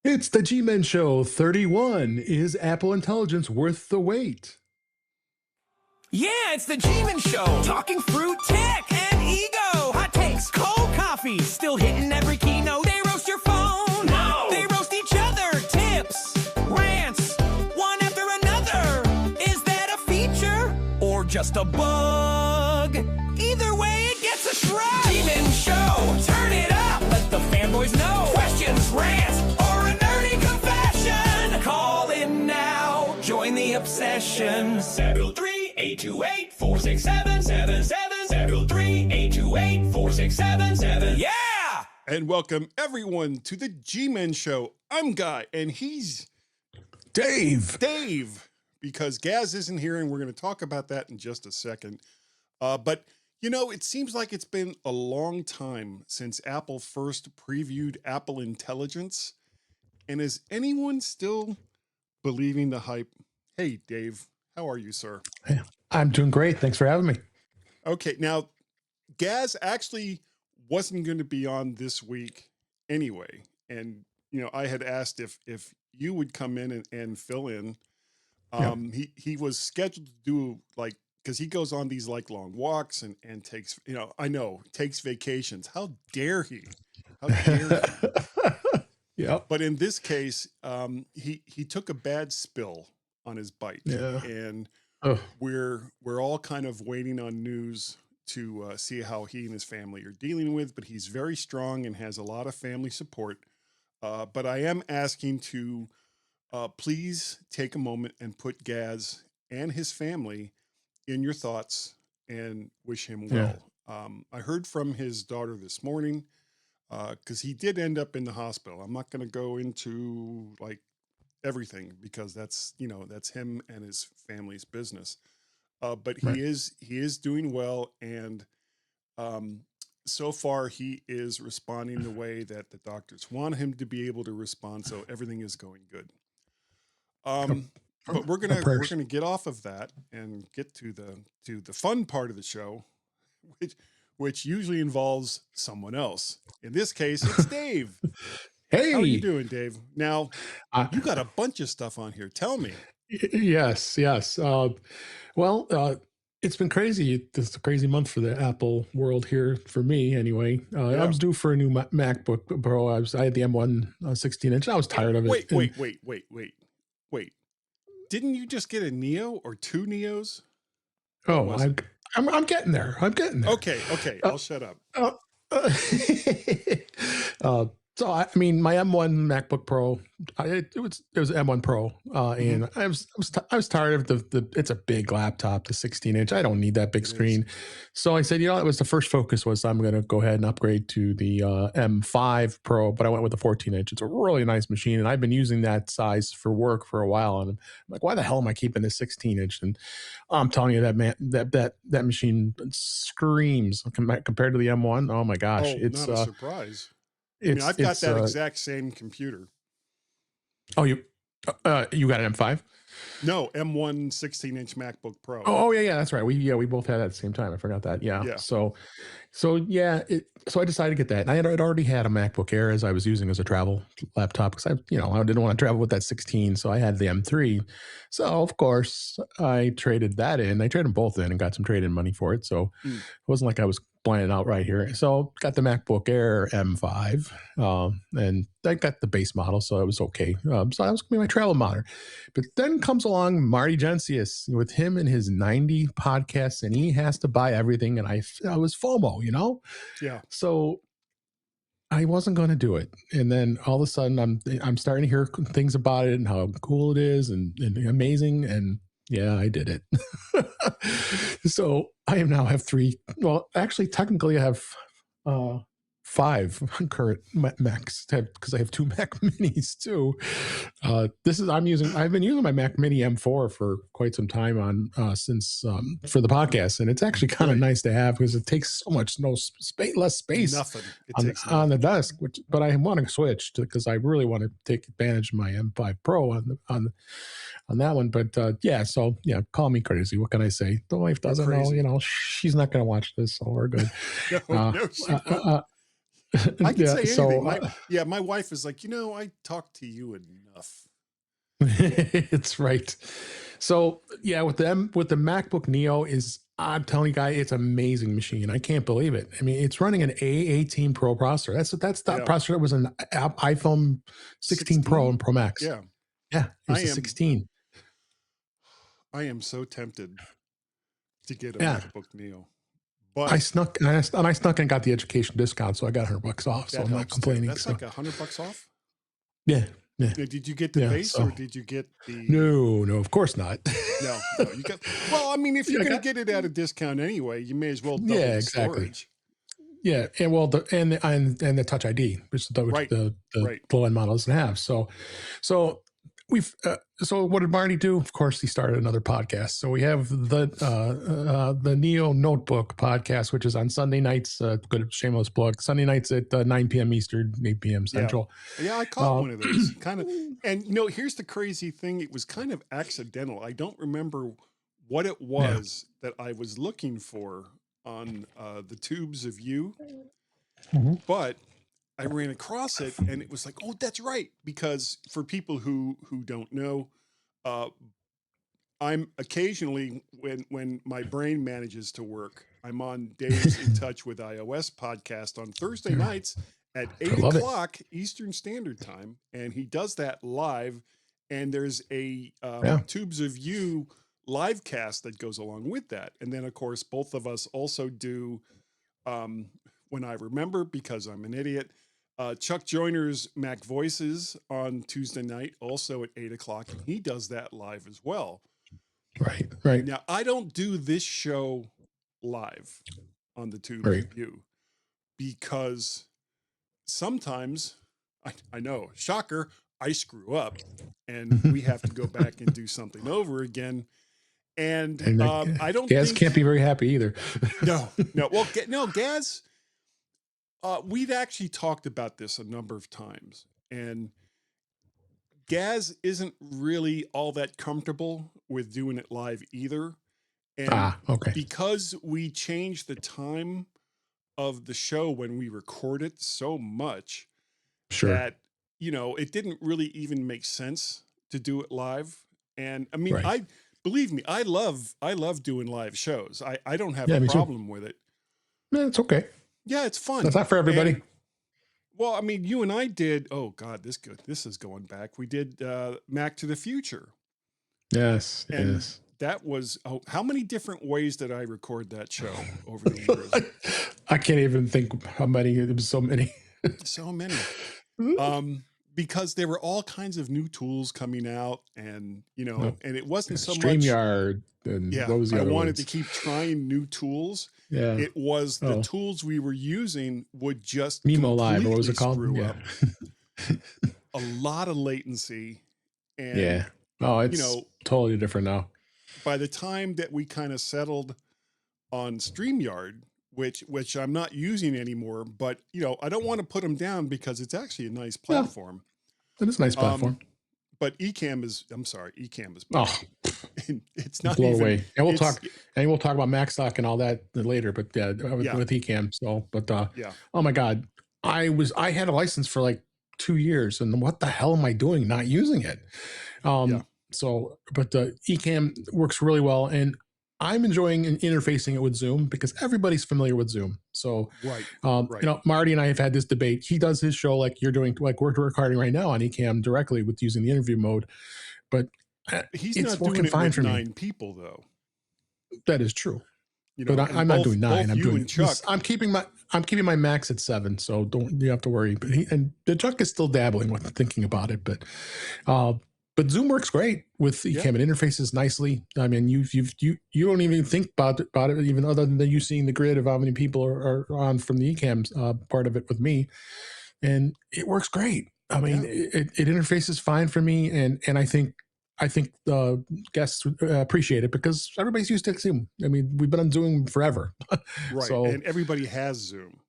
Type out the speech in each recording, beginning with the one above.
It's the Gmen Show 31. Is Apple Intelligence worth the wait? Yeah, it's the Gmen Show. Talking fruit, tech, and ego. Hot takes, cold coffee. Still hitting every keynote. They roast your phone. No. They roast each other. Tips, rants, one after another. Is that a feature or just a bug? Either way, it gets a shrug. Gmen Show. Turn it up. Let the fanboys know. Questions, rants, or a nerdy confession. Call in now. Join the obsession. 703-828-46777. 703-828-46777. Yeah! And welcome everyone to the Gmen Show. I'm Guy, and he's Dave. Because Gaz isn't here, and we're going to talk about that in just a second. But, you know, it seems like it's been a long time since Apple first previewed Apple Intelligence. And is anyone still believing the hype? Hey, Dave, how are you, sir? Hey, I'm doing great. Thanks for having me. Okay, now, Gaz actually wasn't going to be on this week anyway. And, you know, I had asked if you would come in and fill in. He was scheduled to do, like, because he goes on these like long walks and takes, you know, takes vacations. How dare he? How dare he? Yeah. But in this case, he took a bad spill on his bike, and we're all kind of waiting on news to see how he and his family are dealing with. But he's very strong and has a lot of family support. But I am asking to please take a moment and put Gaz and his family in your thoughts and wish him well. I heard from his daughter this morning because he did end up in the hospital. I'm not going to go into like everything because that's, you know, that's him and his family's business. But he is doing well. And so far he is responding the way that the doctors want him to be able to respond. So everything is going good. But we're gonna get off of that and get to the fun part of the show, which usually involves someone else. In this case, it's Dave. Hey, how are you doing, Dave? Now you got a bunch of stuff on here. Tell me. Yes. Well, it's been crazy. This is a crazy month for the Apple world here for me, anyway. I was due for a new MacBook Pro. I had the M1 16-inch. I was tired of it. Wait. Didn't you just get a Neo or two Neos? Oh, I'm getting there. Okay. I'll shut up. So I mean, my M1 MacBook Pro, it was M1 Pro, and I was tired of the it's a big laptop, the 16-inch. I don't need that big screen, so I said, you know, it was the first focus was I'm going to go ahead and upgrade to the M5 Pro, but I went with the 14-inch. It's a really nice machine, and I've been using that size for work for a while, and I'm like, why the hell am I keeping this 16-inch? And I'm telling you, that machine screams compared to the M1. Oh my gosh, it's not a surprise. I mean, I've got that exact same computer. Oh, you got an M5? No, M1 16-inch MacBook Pro. Oh yeah, that's right. We both had that at the same time. I forgot that. Yeah. So I decided to get that. And I'd already had a MacBook Air as I was using as a travel laptop because I didn't want to travel with that 16, so I had the M3. So of course I traded that in. I traded them both in and got some trade-in money for it. So it wasn't like I was blinded out right here. So got the MacBook Air M5, and I got the base model, so it was okay. So that was going to be my travel monitor. But then comes along Marty Gencius with him and his 90 podcasts, and he has to buy everything. And I was FOMO, you know? Yeah. So I wasn't going to do it. And then all of a sudden I'm starting to hear things about it and how cool it is and amazing. And yeah, I did it. So I now have three. Well, actually, technically I have 5 current Macs because I have 2 Mac Minis too. I've been using my Mac Mini M4 for quite some time since for the podcast, and it's actually kind of nice to have because it takes so much less space on the desk. But I want to switch because I really want to take advantage of my M5 Pro on that one. But call me crazy. What can I say? The wife doesn't know. You know, she's not going to watch this, so we're good. No, she won't. I can say anything. So My wife is like, I talk to you enough. it's right. So yeah, with the MacBook Neo I'm telling you guys, it's an amazing machine. I can't believe it. I mean, it's running an A18 Pro processor. That's the processor that was an iPhone 16 Pro and Pro Max. Yeah. Yeah. It was a 16. I am so tempted to get a MacBook Neo. But I snuck and got the education discount, so I got $100 off. So I'm not complaining. That's like $100 off? Yeah. Yeah. Did you get the base or did you get the? No, of course not. No, you got. Well, I mean, if you're going to get it at a discount anyway, you may as well double the storage. Yeah, and the Touch ID, which the low end model doesn't have. So so what did Marty do? Of course, he started another podcast. So we have the Neo Notebook podcast, which is on Sunday nights. Good shameless plug. Sunday nights at 9 p.m. Eastern, 8 p.m. Central. Yeah, I caught one of those. Kind of, and here's the crazy thing. It was kind of accidental. I don't remember what it was that I was looking for on the tubes of you, but I ran across it and it was like, oh, that's right. Because for people who don't know, I'm occasionally, when my brain manages to work, I'm on Dave's In Touch with iOS podcast on Thursday nights at 8 o'clock Eastern Standard Time. And he does that live. And there's a Tubes of You live cast that goes along with that. And then, of course, both of us also do, when I remember, because I'm an idiot, Chuck Joyner's Mac Voices on Tuesday night, also at 8 o'clock, and he does that live as well. Right. Now, I don't do this show live on the Tube View because sometimes, I know, shocker, I screw up and we have to go back and do something over again. And I don't Gaz can't be very happy either. No. Well, Gaz... we've actually talked about this a number of times, and Gaz isn't really all that comfortable with doing it live either. And because we changed the time of the show when we record it so much that, it didn't really even make sense to do it live. And I mean, believe me, I love doing live shows. I don't have a problem with it. No, it's okay. Yeah, it's fun. That's not for everybody. And, well, I mean, you and I did. Oh God, this is going back. We did Mac to the Future. Yes, and that was. Oh, how many different ways did I record that show over the years? I can't even think how many. It was so many. So many. Because there were all kinds of new tools coming out, and and it wasn't so much StreamYard. And what was the other I wanted ones? to keep trying new tools. Yeah, it was the tools we were using would just Mimo Live. What was it called? Up. A lot of latency, and it's totally different now. By the time that we kind of settled on StreamYard, which I'm not using anymore, but I don't want to put them down because it's actually a nice platform. It is a nice platform. But Ecamm is it's not blow even away. And we'll talk about MacStock and all that later, but with Ecamm. So, but oh my God, I had a license for like 2 years, and what the hell am I doing not using it? So, but the Ecamm works really well, and I'm enjoying interfacing it with Zoom because everybody's familiar with Zoom. So, Marty and I have had this debate. He does his show like you're doing, like we're recording right now on Ecamm directly with using the interview mode, but he's it's not working doing it fine with for 9 people though. That is true. But I'm not doing 9. I'm doing Chuck. I'm keeping my max at 7, so you have to worry. But the Chuck is still dabbling with thinking about it, but Zoom works great with Ecamm. It interfaces nicely. I mean, you don't even think about it even other than you seeing the grid of how many people are on from the Ecamm part of it with me, and it works great. I mean, it interfaces fine for me, and I think the guests appreciate it because everybody's used to Zoom. I mean, we've been on Zoom forever, right? So, and everybody has Zoom.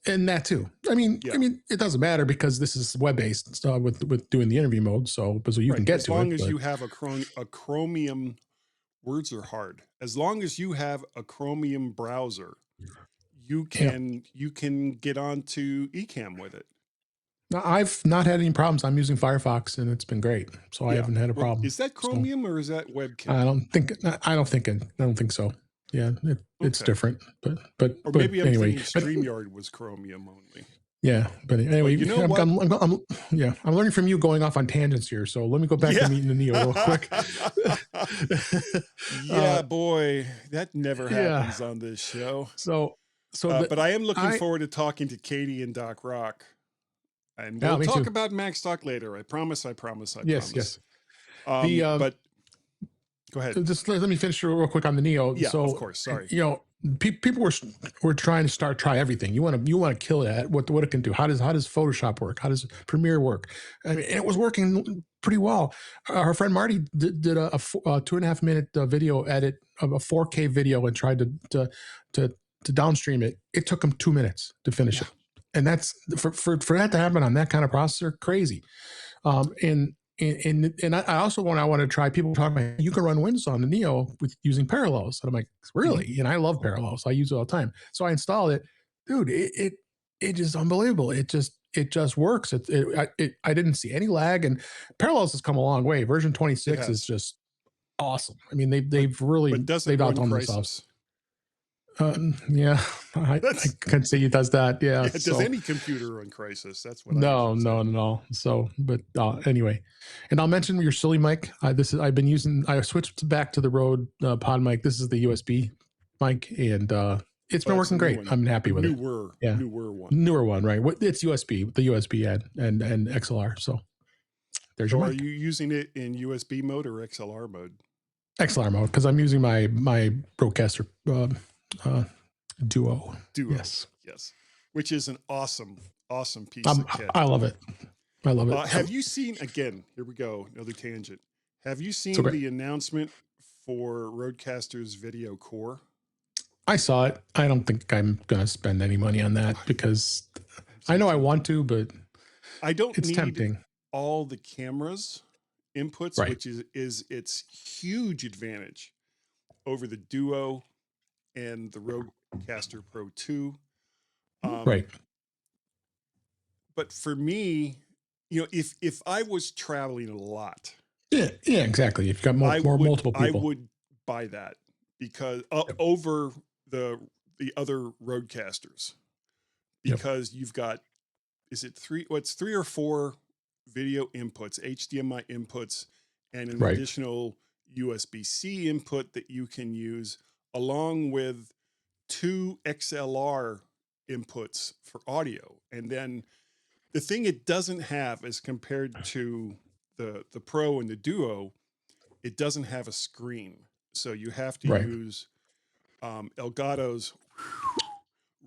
And that too. I mean, it doesn't matter because this is web-based with doing the interview mode. So you can get to it. As long as you have a Chromium, words are hard. As long as you have a Chromium browser, you can get onto Ecamm with it. No, I've not had any problems. I'm using Firefox and it's been great, so I haven't had a problem. Is that Chromium or is that Webcam? I don't think so. Yeah, it's different, but maybe I'm anyway, thinking StreamYard was Chromium only. Yeah, but anyway, you know I'm learning from you, going off on tangents here. So let me go back to meeting the Neo real quick. Boy, that never happens on this show. But I am looking forward to talking to Katie and Doc Rock, and we'll talk about Mac Stock later. I promise. Yes. But go ahead. Just let me finish real quick on the Neo. Yeah, of course. Sorry. People were trying to try everything. You want to kill it at what it can do. How does Photoshop work? How does Premiere work? I mean, it was working pretty well. Our friend Marty did a 2.5 minute video edit of a 4K video and tried to downstream it. It took him 2 minutes to finish it, and that's for that to happen on that kind of processor, crazy. And I also want to try. People talk about you can run Windows on the Neo with using parallels. And I'm like, really? And I love parallels. I use it all the time. So I installed it, dude. It is unbelievable. It just works. I didn't see any lag, and parallels has come a long way. Version 26 is just awesome. I mean, they've outdone themselves. I can't say it does that. Yeah. Does any computer run Crisis? That's what. No. So, but anyway, and I'll mention your silly mic. I've been using. I switched back to the Rode pod mic. This is the USB mic, and it's been working great. I'm happy with it. Newer one, right? It's USB, the USB and XLR. So there's your mic. Are you using it in USB mode or XLR mode? XLR mode, because I'm using my Rodecaster. Duo. Yes. Which is an awesome piece of kit. I love it. Have you seen, again, here we go, another tangent. Have you seen the announcement for Rodecaster's Video Core? I saw it. I don't think I'm going to spend any money on that because I know I want to, but I don't it's need tempting. All the cameras inputs, which is its huge advantage over the Duo and the Rodecaster Pro 2. But for me, if I was traveling a lot. Yeah, exactly. If you've got multiple people. I would buy that because over the other Rodecasters. Because you've got, is it 3 or 4 video inputs, HDMI inputs, and an additional USB-C input that you can use, along with 2 XLR inputs for audio. And then the thing it doesn't have, as compared to the Pro and the Duo, it doesn't have a screen. So you have to use Elgato's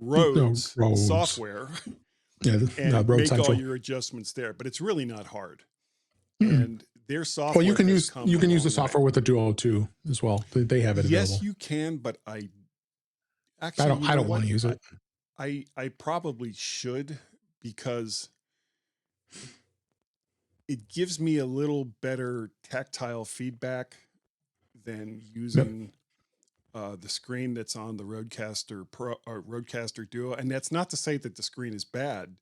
Rhodes software and make all your adjustments there. But it's really not hard. And their software. Well, you can use the software with the Duo too as well. They have it available. Yes, you can, but I don't want to use it. I probably should, because it gives me a little better tactile feedback than using the screen that's on the Rodecaster Pro or Rodecaster Duo. And that's not to say that the screen is bad.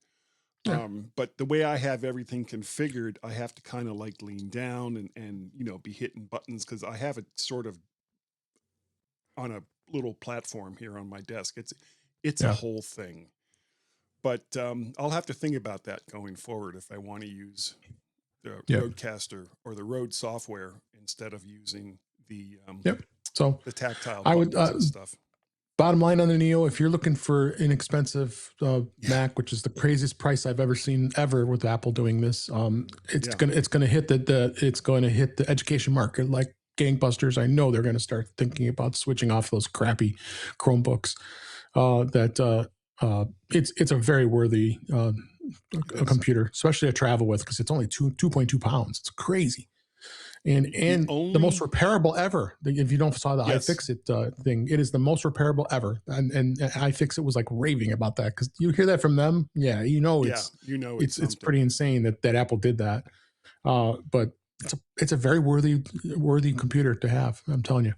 But the way I have everything configured, I have to kind of like lean down and be hitting buttons, because I have it sort of on a little platform here on my desk. It's a whole thing. But I'll have to think about that going forward if I want to use the Rodecaster or the Rode software instead of using the the tactile and stuff. Bottom line on the Neo, if you're looking for inexpensive Mac, which is the craziest price I've ever seen with Apple doing this, it's gonna hit the education market like gangbusters. I know they're gonna start thinking about switching off those crappy Chromebooks. It's a very worthy a computer, especially to travel with, because it's only 2.2 pounds. It's crazy. And the most repairable ever. If you don't saw the iFixit thing, it is the most repairable ever. And iFixit was like raving about that, because you hear that from them. Yeah, it's pretty insane that Apple did that. But it's a very worthy computer to have. I'm telling you.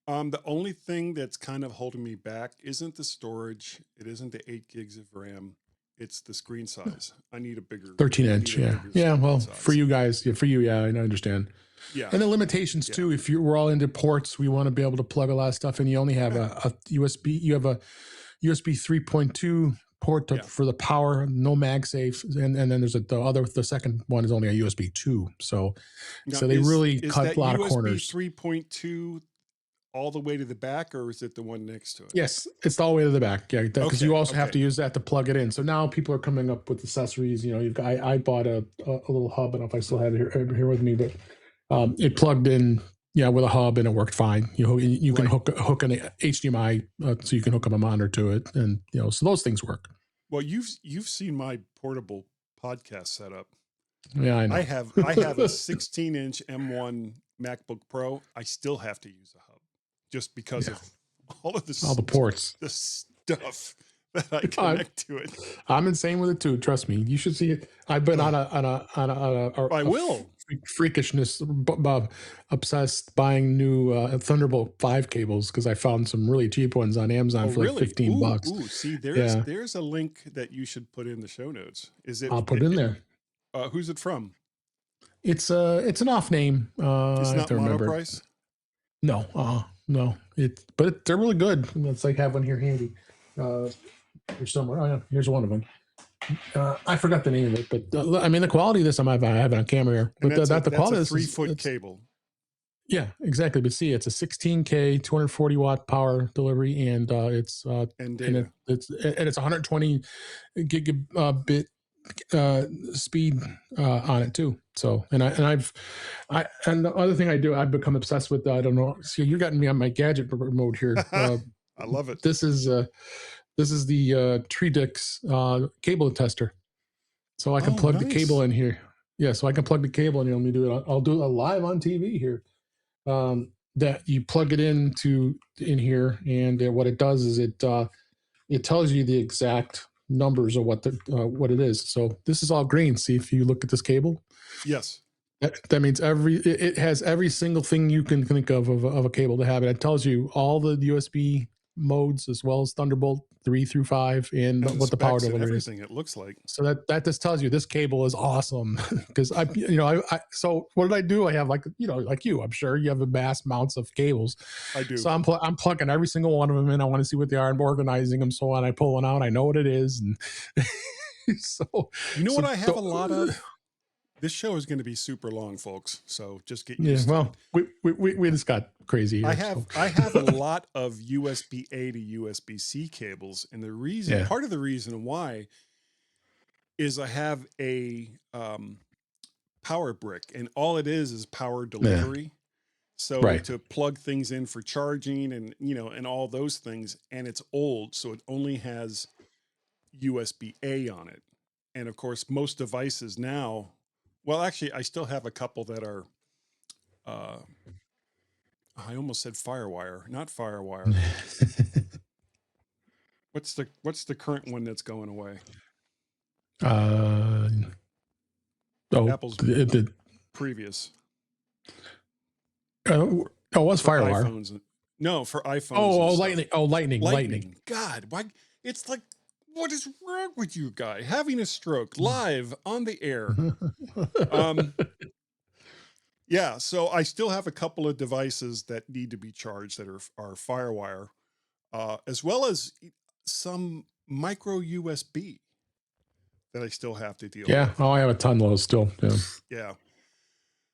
The only thing that's kind of holding me back isn't the storage. It isn't the 8 gigs of RAM. It's the screen size. I need a bigger 13-inch. Yeah. Well, for you guys, I understand. Yeah. And the limitations too. If we're all into ports, we want to be able to plug a lot of stuff in. You only have a USB. You have a USB 3.2 port for the power, no MagSafe, and then there's the second one is only a USB 2. So they really cut a lot of corners. USB 3.2 all the way to the back, or is it the one next to it? Yes, it's all the way to the back. Yeah, because you also have to use that to plug it in. So now people are coming up with accessories. I bought a little hub. I don't know if I still have it here with me, but it plugged in. Yeah, with a hub, and it worked fine. You can hook an HDMI, so you can hook up a monitor to it, and so those things work. Well, you've seen my portable podcast setup. Yeah, I know. I have a 16-inch M1 MacBook Pro. I still have to use a hub just because of all the ports, the stuff that I connect to it. I'm insane with it too. Trust me. You should see it. I've been on a freakishness, obsessed buying new Thunderbolt 5 cables because I found some really cheap ones on Amazon for like $15. Ooh, see, there's a link that you should put in the show notes. I'll put it in there. Who's it from? It's an off name. It's not Monoprice? No, no. But they're really good. Let's have one here handy. Here's somewhere. Oh yeah, here's one of them. I forgot the name of it, but the quality of this I have it on camera here. But that's the quality of this 3-foot cable. Yeah, exactly. But see, it's a 16K 240 watt power delivery, and it's and data. It's 120 gigabit speed on it too. So and the other thing I do, I've become obsessed with. I don't know. See, you're getting me on my gadget mode here. I love it. This is the Tredix cable tester. So I can plug the cable in here. Yeah, so I can plug the cable in here. Let me do it. I'll do it live on TV here. That you plug it in here, and what it does is it tells you the exact numbers of what it is. So this is all green. See, if you look at this cable. Yes. That means it has every single thing you can think of a cable to have it. It tells you all the USB modes as well as Thunderbolt 3 through 5 and what the power delivery is. Everything it looks like. So that just tells you this cable is awesome because so what did I do? I have like you, I'm sure you have a mass amounts of cables. I do. So I'm plugging every single one of them in. I want to see what they are. I'm organizing them. So when I pull one out, I know what it is. And so what I have a lot of. This show is going to be super long, folks. So just get used to it. We just got crazy here. I have a lot of USB-A to USB-C cables, and the reason, part of the reason why, is I have a power brick, and all it is power delivery. Yeah. So to plug things in for charging and and all those things, and it's old, so it only has USB-A on it, and of course most devices now. Well, actually, I still have a couple that are, I almost said FireWire, not FireWire. What's the current one that's going away? Apple's previous. It was FireWire. iPhones. No, for iPhones. Oh, Lightning. Oh, Lightning. God, why? It's like, what is wrong with you, guy? Having a stroke live on the air. Yeah, so I still have a couple of devices that need to be charged that are FireWire, as well as some micro USB that I still have to deal with. Yeah, I have a ton of those still. Yeah. Yeah.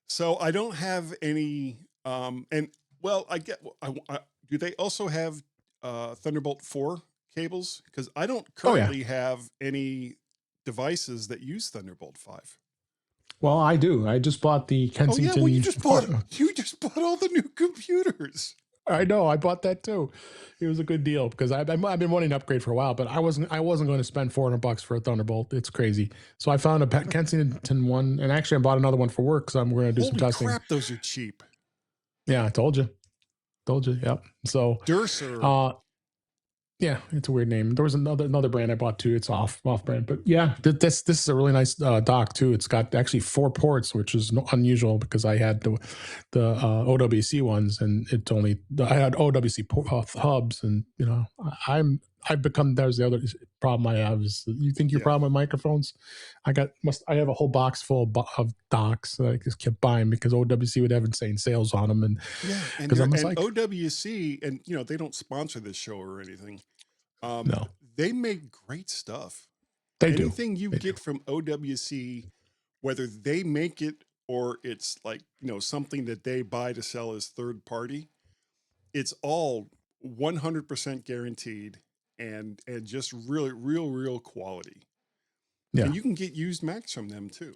So I don't have any, and well, do they also have Thunderbolt 4 cables? Because I don't currently have any devices that use Thunderbolt 5. Well, I do. I just bought the Kensington. Oh yeah, well, you just bought all the new computers. I know. I bought that too. It was a good deal because I've been wanting to upgrade for a while, but I wasn't going to spend $400 for a Thunderbolt. It's crazy. So I found a Kensington one, and actually I bought another one for work because I'm going to do some testing. Holy crap, those are cheap. Yeah, I told you. Yep. So Durser. Yeah, it's a weird name. There was another brand I bought too. It's off brand, but yeah, this is a really nice dock too. It's got actually 4 ports, which is unusual because I had the OWC ones, and I had OWC hubs, and I've become, there's the other problem I have is, you think your problem with microphones? I have a whole box full of docks that I just kept buying because OWC would have insane sales on them, and OWC, and they don't sponsor this show or anything. No, they make great stuff. Anything you get from OWC, whether they make it or it's like, something that they buy to sell as third party, it's all 100% guaranteed and just really real quality. Yeah. And you can get used Macs from them too.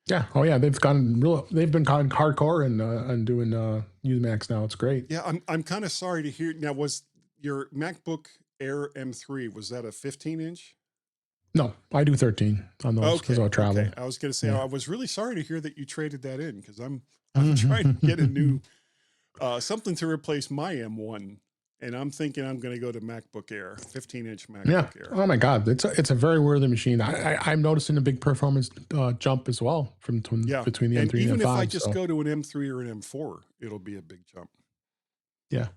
Yeah. Oh yeah. They've been hardcore and doing used Macs now. It's great. Yeah. I'm kind of sorry to hear. Now, was your MacBook Air M3, was that a 15-inch? No, I do 13 on those because I travel. Okay. I was going to say, I was really sorry to hear that you traded that in, because I'm trying to get a new something to replace my M1, and I'm thinking I'm going to go to MacBook Air, 15-inch MacBook Air. Oh my God, it's a very worthy machine. I'm noticing a big performance jump as well between the M3 and M5. And even if I just go to an M3 or an M4, it'll be a big jump. Yeah.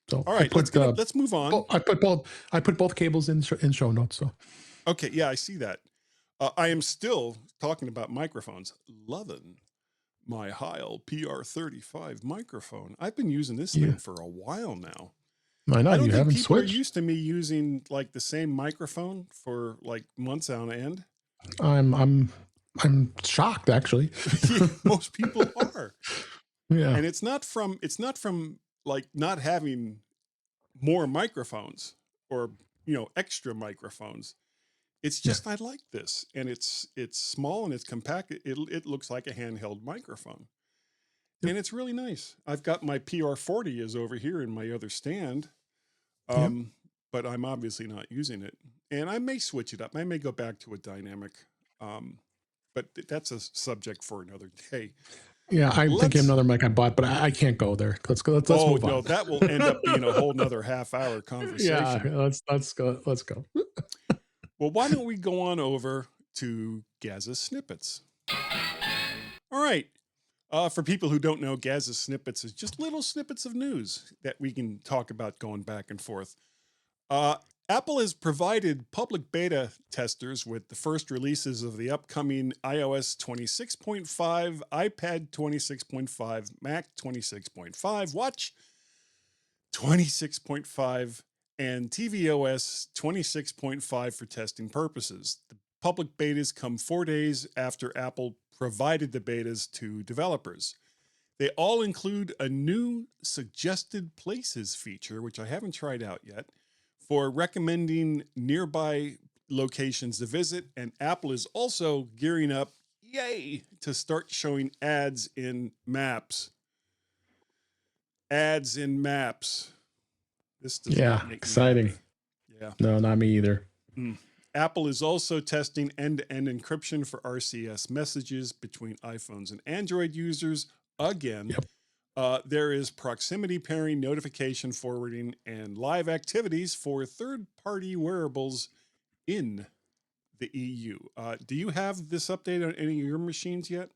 So all right, let's move on. I put both cables in show notes. So okay, yeah, I see that. I am still talking about microphones. Loving my Heil PR35 microphone. I've been using this thing for a while now. I know, you haven't switched. People are used to me using like the same microphone for like months on end. I'm shocked, actually. Most people are. Yeah, and it's not from like not having more microphones or extra microphones. It's just I like this, and it's small and it's compact. It looks like a handheld microphone, and it's really nice. I've got my PR40 is over here in my other stand, but I'm obviously not using it, and I may switch it up. I may go back to a dynamic, but that's a subject for another day. Yeah, I'm thinking another mic I bought, but I can't go there. Let's go. Let's move on. No, that will end up being a whole nother half-hour conversation. Yeah, let's go. Let's go. Well, why don't we go on over to Gaz's Snippets? All right. For people who don't know, Gaz's Snippets is just little snippets of news that we can talk about going back and forth. Apple has provided public beta testers with the first releases of the upcoming iOS 26.5, iPad 26.5, Mac 26.5, Watch 26.5, and tvOS 26.5 for testing purposes. The public betas come 4 days after Apple provided the betas to developers. They all include a new suggested places feature, which I haven't tried out yet, for recommending nearby locations to visit. And Apple is also gearing up, to start showing ads in Maps. Ads in Maps. This does not make exciting. Me happy. Yeah. No, not me either. Apple is also testing end-to-end encryption for RCS messages between iPhones and Android users. Again, there is proximity pairing, notification forwarding, and live activities for third-party wearables in the EU. Do you have this update on any of your machines yet?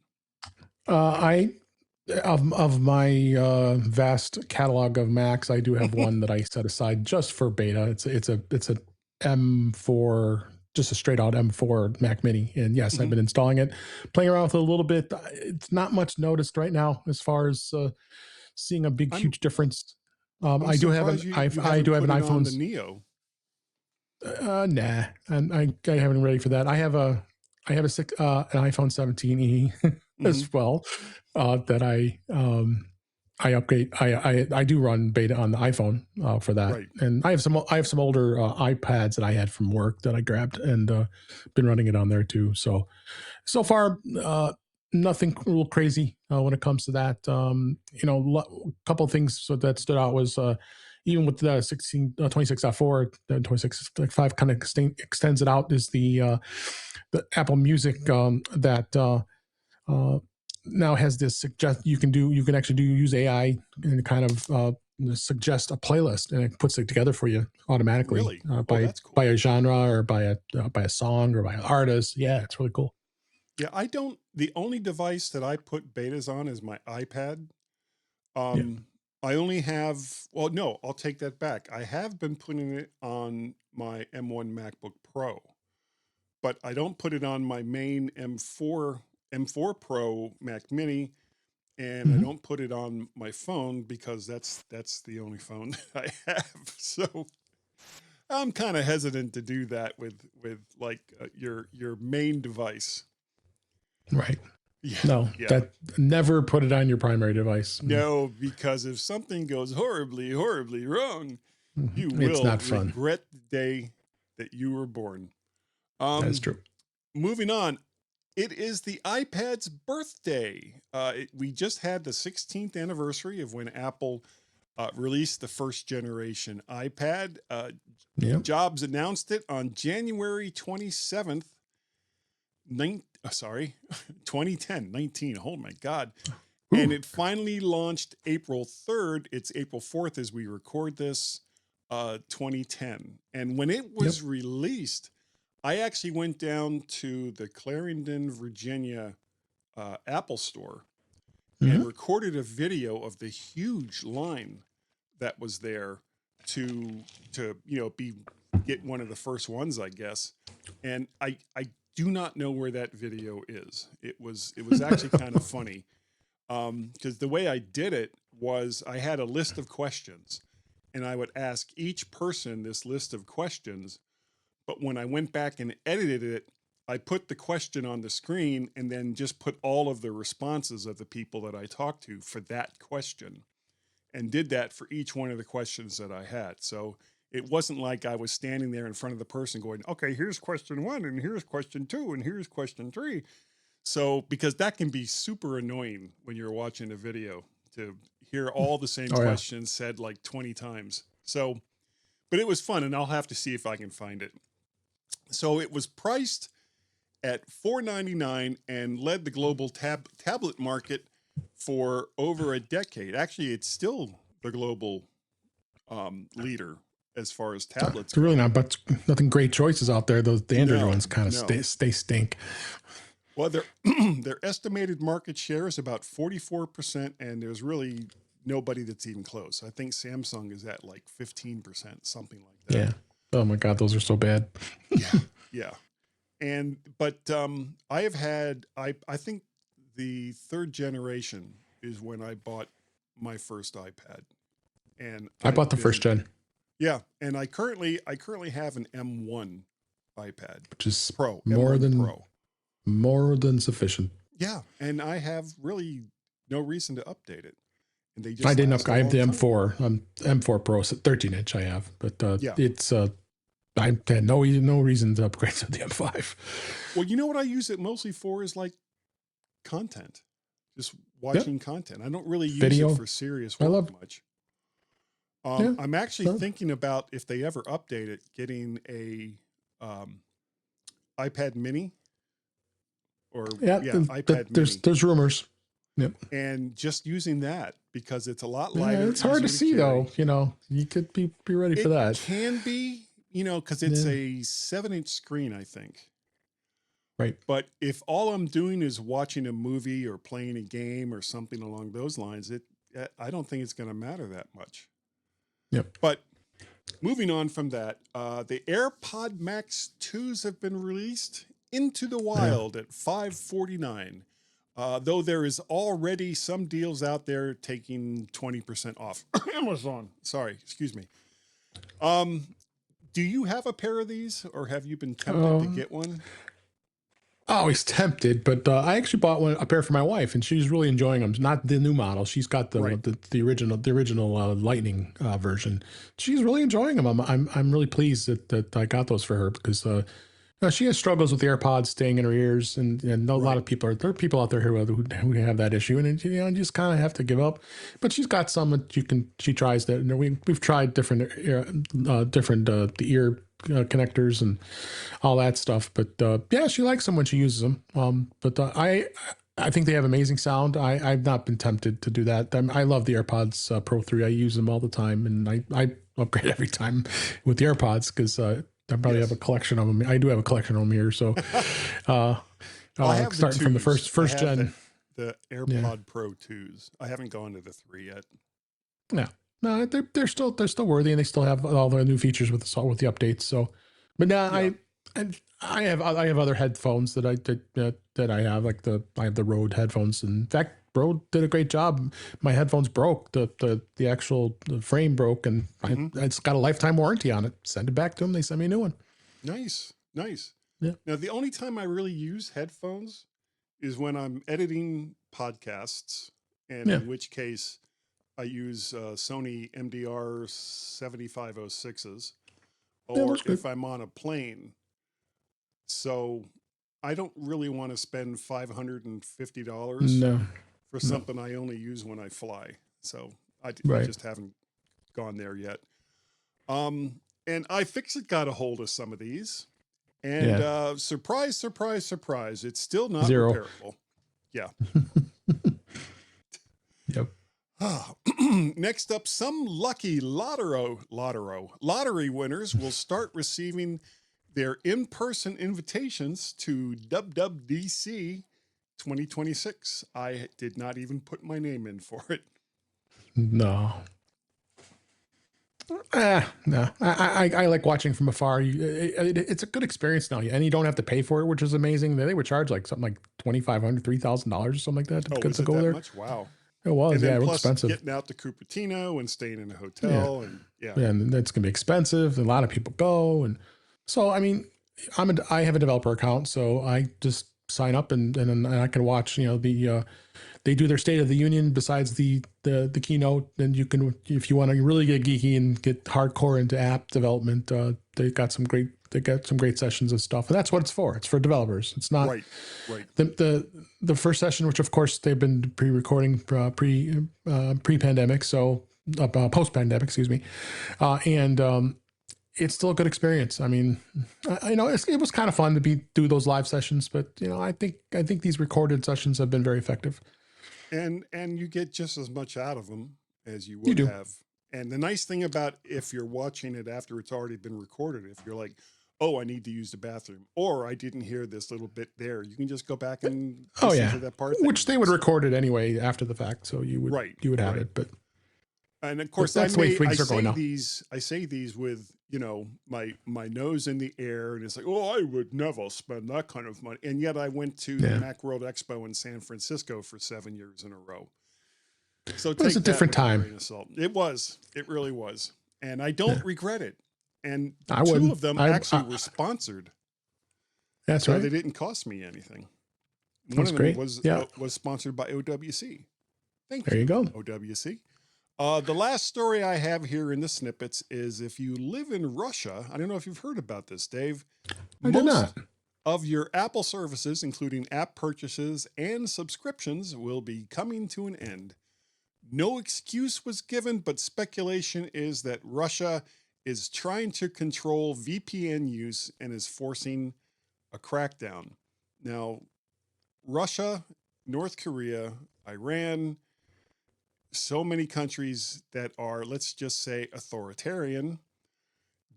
Of my vast catalog of Macs, I do have one that I set aside just for beta. It's a M4, just a straight out M4 Mac Mini, and yes, I've been installing it, playing around with it a little bit. It's not much noticed right now as far as seeing a huge difference. I do have an iPhone. The Neo. Nah, and I haven't ready for that. I have an iPhone 17e as well that I upgrade. I do run beta on the iPhone for that, and I have some older iPads that I had from work that I grabbed and been running it on there too. So far nothing real crazy when it comes to that. A couple of things that stood out was even with the 26.4, the 26.5 kind of extends it out, is the Apple Music that now has this suggest you can actually use AI and kind of suggest a playlist, and it puts it together for you automatically. Really? That's cool. By a genre or by a song or by an artist. Yeah, it's really cool. Yeah, the only device that I put betas on is my iPad. I only have, well, no, I'll take that back. I have been putting it on my M1 MacBook Pro, but I don't put it on my main M4 Pro Mac Mini, and I don't put it on my phone because that's the only phone that I have. So I'm kind of hesitant to do that with like your main device. Right. Yeah, that never put it on your primary device. No, because if something goes horribly, horribly wrong, you will regret the day that you were born. That's true. Moving on. It is the iPad's birthday. We just had the 16th anniversary of when Apple released the first generation iPad. Jobs announced it on January 27th, 2010, 19. Oh my God. Ooh. And it finally launched April 3rd. It's April 4th as we record this, 2010. And when it was released, I actually went down to the Clarendon, Virginia, Apple store and recorded a video of the huge line that was there to get one of the first ones, I guess. And I do not know where that video is. It was actually kind of funny. Because the way I did it was I had a list of questions and I would ask each person this list of questions. But when I went back and edited it, I put the question on the screen and then just put all of the responses of the people that I talked to for that question, and did that for each one of the questions that I had. So it wasn't like I was standing there in front of the person going, okay, here's question 1 and here's question 2 and here's question 3. So, because that can be super annoying when you're watching a video to hear all the same questions said like 20 times. So, but it was fun, and I'll have to see if I can find it. So it was priced at $499 and led the global tablet market for over a decade. Actually, it's still the global leader as far as tablets. It's really not, but nothing great choices out there. The Android ones kind of they stink. Well, their estimated market share is about 44%, and there's really nobody that's even close. I think Samsung is at like 15%, something like that. Yeah. Oh my God, those are so bad. Yeah. But I have had, I think the third generation is when I bought my first iPad. And I bought the first gen. Yeah. And I currently have an M1 iPad, which is Pro, more than sufficient. Yeah. And I have really no reason to update it. And they just I didn't upgrade. I have the M4, M4 Pro, 13-inch I have, but it's I had no reason to upgrade to the M5. Well, you know what I use it mostly for is like content, just watching content. I don't really use it for serious work much. I'm actually thinking about, if they ever update it, getting a iPad Mini or iPad Mini. There's rumors. Yep. And just using that because it's a lot lighter. It's hard to see though. You could be ready for that. It can be. Because it's a 7-inch screen, I think. Right. But if all I'm doing is watching a movie or playing a game or something along those lines, I don't think it's going to matter that much. Yep. But moving on from that, the AirPod Max 2s have been released into the wild at $549. Though there is already some deals out there taking 20% off. Amazon. Sorry, excuse me. Do you have a pair of these, or have you been tempted to get one? Always tempted, but I actually bought a pair for my wife, and she's really enjoying them. Not the new model; she's got the original Lightning version. She's really enjoying them. I'm really pleased that I got those for her because she has struggles with the AirPods staying in her ears, and a lot of people there are people out there who have that issue, and you just kind of have to give up. But she's got some that she tries that. We've tried different the ear connectors and all that stuff, but she likes them when she uses them. But I think they have amazing sound. I've not been tempted to do that. I love the AirPods Pro 3. I use them all the time, and I upgrade every time with the AirPods because I probably have a collection of them. I do have a collection of them here. So I have starting from the first gen. The AirPod Pro 2s. I haven't gone to the 3 yet. No, they're still worthy, and they still have all the new features with the updates. So, but now I have other headphones that I have, like I have the Rode headphones. And in fact, Rode did a great job. My headphones broke, the actual frame broke, and it's got a lifetime warranty on it. Send it back to them. They send me a new one. Nice. Yeah. Now, the only time I really use headphones is when I'm editing podcasts, and in which case I use Sony MDR 7506s, or if I'm on a plane. So I don't really want to spend $550 for something I only use when I fly. So I just haven't gone there yet. And iFixit got a hold of some of these, and surprise, surprise, surprise, it's still not repairable. Yeah. Yep. Next up, some lucky lottery winners will start receiving their in-person invitations to WWDC 2026. I did not even put my name in for it. No. No. I like watching from afar. It's a good experience now, and you don't have to pay for it, which is amazing. They would charge like something like $2,500, $3,000 or something like that to go there. Much? Wow. It was, and it was plus expensive. Getting out to Cupertino and staying in a hotel, and and that's gonna be expensive. A lot of people go, and so I mean, I have a developer account, so I just sign up and I can watch. They do their State of the Union besides the keynote, and you can, if you want to really get geeky and get hardcore into app development, they got some great sessions and stuff, and that's what it's for. It's for developers. It's not right. The first session, which of course they've been pre-recording pre-pandemic, so post-pandemic, excuse me, and it's still a good experience. I mean, it was kind of fun to do those live sessions, but I think these recorded sessions have been very effective. And you get just as much out of them as you would have. And the nice thing about if you're watching it after it's already been recorded, if you're like, oh, I need to use the bathroom, or I didn't hear this little bit there, you can just go back and listen to that part. Which they would record it anyway after the fact, so you would have it. But and of course, I say these with my nose in the air, and it's like, oh, I would never spend that kind of money. And yet I went to the MacWorld Expo in San Francisco for 7 years in a row. So it was a different time. It was. It really was. And I don't regret it. And two of them actually were sponsored. That's right. They didn't cost me anything. That's great. Was sponsored by OWC. There you go. OWC. The last story I have here in the snippets is if you live in Russia, I don't know if you've heard about this, Dave. I did not. Of your Apple services, including app purchases and subscriptions, will be coming to an end. No excuse was given, but speculation is that Russia is trying to control VPN use and is forcing a crackdown. Now, Russia, North Korea, Iran, so many countries that are, let's just say, authoritarian,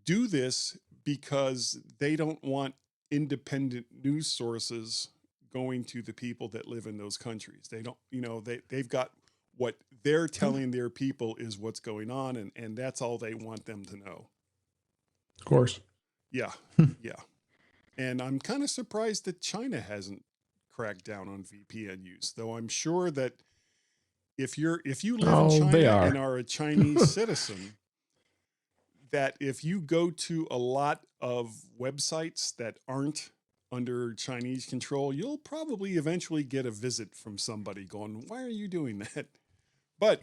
do this because they don't want independent news sources going to the people that live in those countries. They don't, they've got what they're telling their people is what's going on, and that's all they want them to know. Of course. Yeah. Yeah. And I'm kind of surprised that China hasn't cracked down on VPN use, though I'm sure that if you live in China and are a Chinese citizen, that if you go to a lot of websites that aren't under Chinese control, you'll probably eventually get a visit from somebody going, why are you doing that? But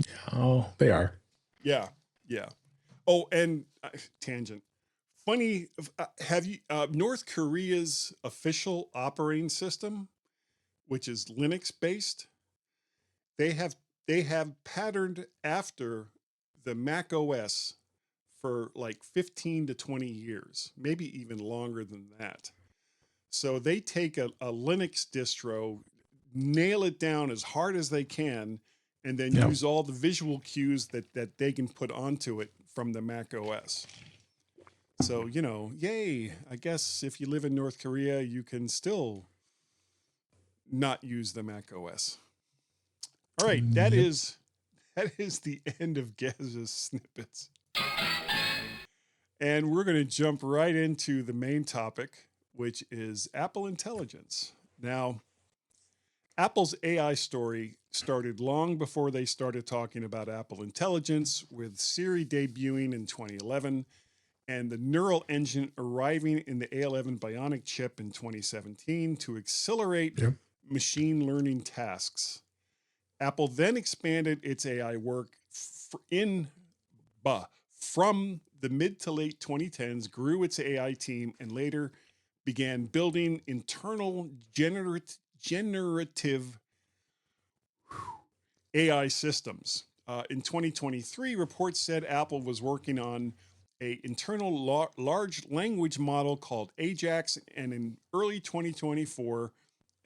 they are. Yeah. Yeah. Oh, and tangent. Funny. Have you, North Korea's official operating system, which is Linux based, they have patterned after the Mac OS for like 15 to 20 years, maybe even longer than that. So they take a Linux distro, nail it down as hard as they can, and then use all the visual cues that they can put onto it from the Mac OS. So, you know, yay. I guess if you live in North Korea, you can still not use the Mac OS. All right, that is the end of GazMaz snippets. And we're going to jump right into the main topic, which is Apple Intelligence. Now, Apple's AI story started long before they started talking about Apple Intelligence, with Siri debuting in 2011 and the neural engine arriving in the A11 Bionic chip in 2017 to accelerate machine learning tasks. Apple then expanded its AI work from the mid to late 2010s, grew its AI team, and later began building internal generative AI systems. In 2023, reports said Apple was working on an internal large language model called Ajax, and in early 2024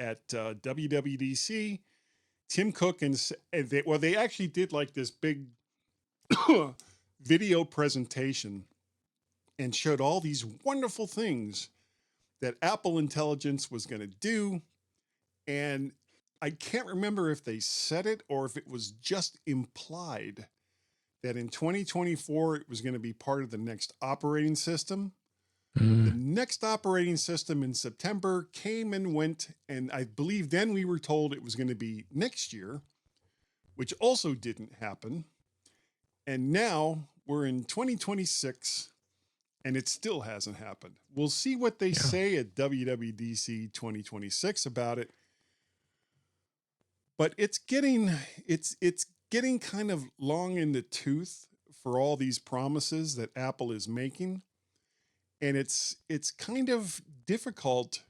at WWDC, Tim Cook they actually did like this big video presentation and showed all these wonderful things that Apple Intelligence was going to do. And I can't remember if they said it or if it was just implied that in 2024, it was going to be part of the next operating system. The next operating system in September came and went. And I believe then we were told it was going to be next year, which also didn't happen. And now we're in 2026 and it still hasn't happened. We'll see what they say at WWDC 2026 about it. But it's getting kind of long in the tooth for all these promises that Apple is making. And it's kind of difficult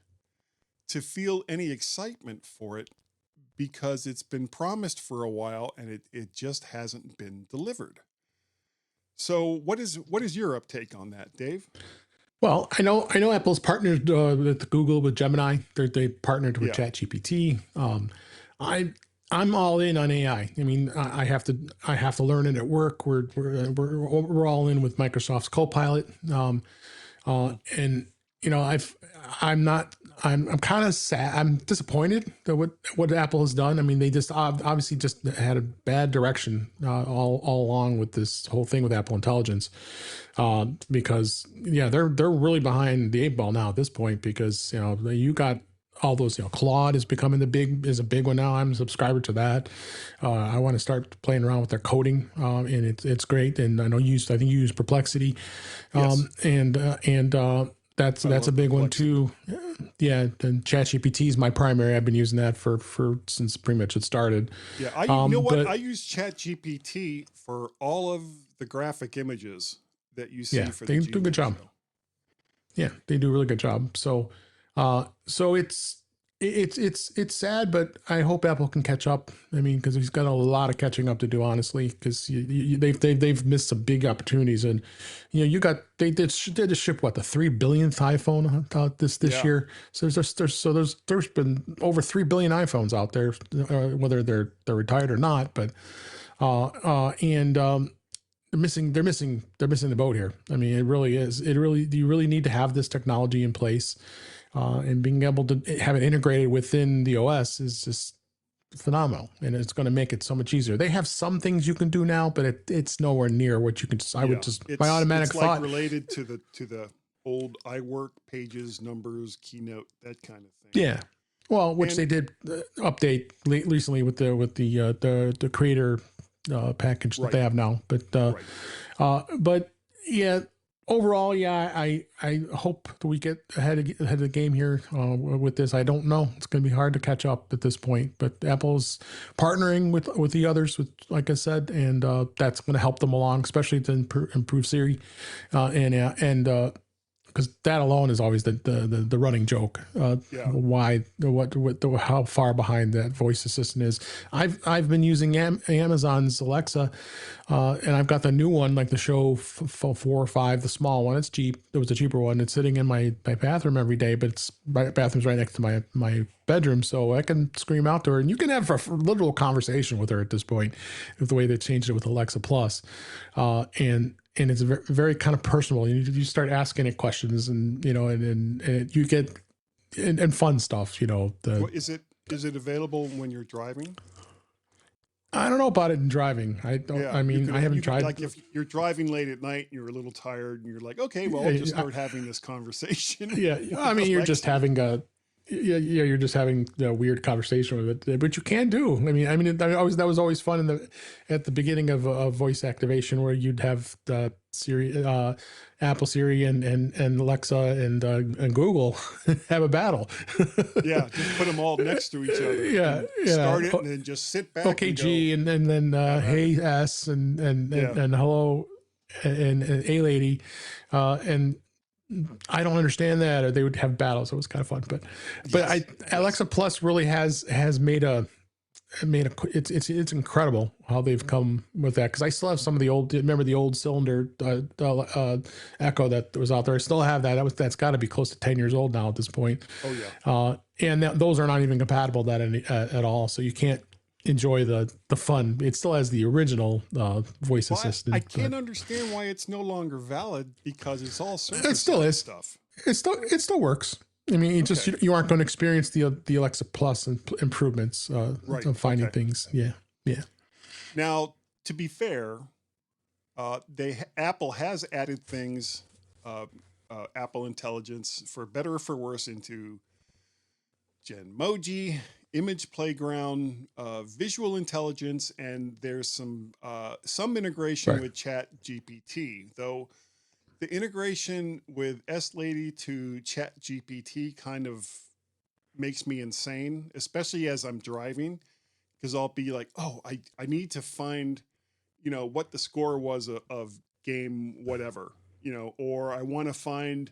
to feel any excitement for it because it's been promised for a while and it just hasn't been delivered. So what is your uptake on that, Dave? Well, I know Apple's partnered with Google, with Gemini. They partnered with ChatGPT. I'm all in on AI. I mean, I have to learn it at work. We're all in with Microsoft's Copilot. And you know, I'm kind of sad. I'm disappointed that what Apple has done. I mean, they just obviously just had a bad direction all along with this whole thing with Apple Intelligence, because they're really behind the 8 ball now at this point, because you got all those, Claude is becoming is a big one now. I'm a subscriber to that. I want to start playing around with their coding, and it's great. And I think you use Perplexity, and that's a big one too. Yeah, and ChatGPT is my primary. I've been using that for since pretty much it started. Yeah, I use ChatGPT for all of the graphic images that you see. For they do a good job. Yeah, they do a really good job. So it's sad, but I hope Apple can catch up. I mean, because he's got a lot of catching up to do, honestly, because they've missed some big opportunities. And they did ship the 3 billionth iPhone out this year. So there's been over 3 billion iPhones out there, whether they're retired or not. But they're missing the boat here. I mean, it really is. You really need to have this technology in place. And being able to have it integrated within the OS is just phenomenal, and it's going to make it so much easier. They have some things you can do now, but it's nowhere near what you can. My automatic thought, like related to the old iWork pages, numbers, Keynote, that kind of thing. Yeah, well, which they did update recently with the creator package that they have now, but yeah. Overall, I hope that we get ahead of the game here with this. I don't know. It's going to be hard to catch up at this point, but Apple's partnering with the others, like I said, and that's going to help them along, especially to improve Siri. because that alone is always the running joke. Why, how far behind that voice assistant is. I've been using Amazon's Alexa, and I've got the new one, like the Show 4 or 5, the small one. It's cheap. It was a cheaper one. It's sitting in my bathroom every day, but bathroom's right next to my bedroom, so I can scream out to her, and you can have a literal conversation with her at this point, with the way they changed it with Alexa Plus, and it's very, very kind of personal. You start asking it questions, and and you get and fun stuff. Is it available when you're driving? I don't know about it in driving. I don't. Yeah, I haven't tried. Like if you're driving late at night and you're a little tired, and you're like, okay, well, I'll just start having this conversation. Yeah, you're just having a. Yeah, you're just having a weird conversation with it, but you can do. That was always fun at the beginning of voice activation, where you'd have the Siri, Apple Siri, and Alexa and Google have a battle. Yeah, just put them all next to each other. Yeah. Start it and then just sit back. Okay, G, and then hey S, and hello, and hey lady, and I don't understand that, or they would have battles. It was kind of fun, but Alexa Plus really has made it's incredible how they've come with that. Because I still have some of the old. Remember the old cylinder Echo that was out there? I still have that. That's got to be close to 10 years old now at this point. Oh yeah. And those are not even compatible at all. So you can't enjoy the fun. It still has the original voice assistant. I can't understand why it's no longer valid, because it's all it still is stuff. It still works. You aren't going to experience the Alexa Plus improvements of finding things. Yeah. Now, to be fair, Apple has added things, Apple Intelligence, for better or for worse, into Genmoji, Image Playground, Visual Intelligence, and there's some integration with Chat GPT. Though the integration with S-Lady to Chat GPT kind of makes me insane, especially as I'm driving, because I'll be like, oh, I need to find, what the score was of game whatever, or I want to find